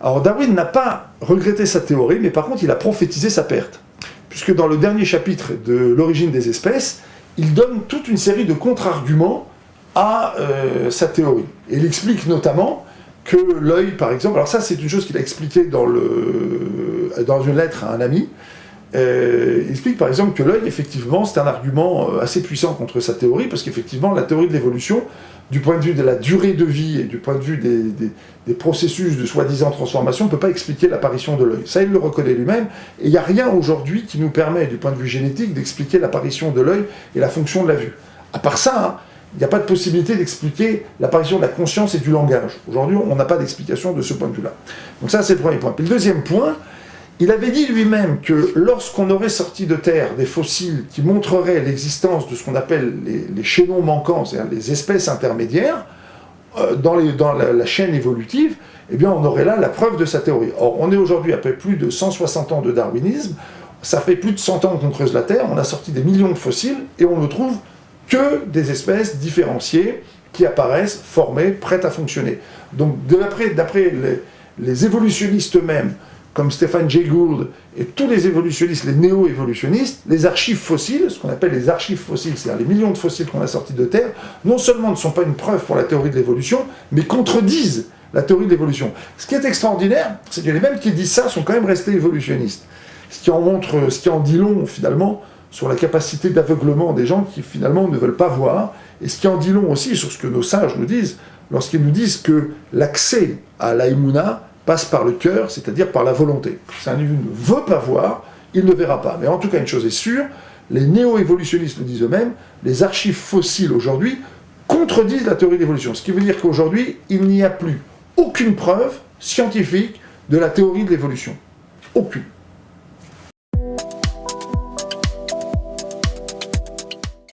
Alors Darwin n'a pas regretté sa théorie, mais par contre il a prophétisé sa perte. Puisque dans le dernier chapitre de l'origine des espèces, il donne toute une série de contre-arguments à sa théorie. Et il explique notamment que l'œil, par exemple, alors ça c'est une chose qu'il a expliqué dans une lettre à un ami, il explique par exemple que l'œil, effectivement, c'est un argument assez puissant contre sa théorie, parce qu'effectivement, la théorie de l'évolution, du point de vue de la durée de vie et du point de vue des processus de soi-disant transformation, ne peut pas expliquer l'apparition de l'œil. Ça, il le reconnaît lui-même, et il n'y a rien aujourd'hui qui nous permet, du point de vue génétique, d'expliquer l'apparition de l'œil et la fonction de la vue. À part ça, hein, il n'y a pas de possibilité d'expliquer l'apparition de la conscience et du langage. Aujourd'hui, on n'a pas d'explication de ce point de vue-là. Donc ça, c'est le premier point. Puis le deuxième point, il avait dit lui-même que lorsqu'on aurait sorti de terre des fossiles qui montreraient l'existence de ce qu'on appelle les chaînons manquants, c'est-à-dire les espèces intermédiaires, dans la chaîne évolutive, eh bien on aurait là la preuve de sa théorie. Or, on est aujourd'hui après plus de 160 ans de darwinisme, ça fait plus de 100 ans qu'on creuse la Terre, on a sorti des millions de fossiles, et on ne trouve que des espèces différenciées qui apparaissent, formées, prêtes à fonctionner. Donc, d'après les évolutionnistes eux-mêmes, comme Stephen Jay Gould et tous les évolutionnistes, les néo-évolutionnistes, les archives fossiles, ce qu'on appelle les archives fossiles, c'est-à-dire les millions de fossiles qu'on a sortis de Terre, non seulement ne sont pas une preuve pour la théorie de l'évolution, mais contredisent la théorie de l'évolution. Ce qui est extraordinaire, c'est que les mêmes qui disent ça sont quand même restés évolutionnistes. Ce qui en dit long, finalement, sur la capacité d'aveuglement des gens qui, finalement, ne veulent pas voir, et ce qui en dit long aussi sur ce que nos sages nous disent, lorsqu'ils nous disent que l'accès à l'aïmouna passe par le cœur, c'est-à-dire par la volonté. Si un individu ne veut pas voir, il ne verra pas. Mais en tout cas, une chose est sûre, les néo-évolutionnistes le disent eux-mêmes, les archives fossiles aujourd'hui contredisent la théorie de l'évolution. Ce qui veut dire qu'aujourd'hui, il n'y a plus aucune preuve scientifique de la théorie de l'évolution. Aucune.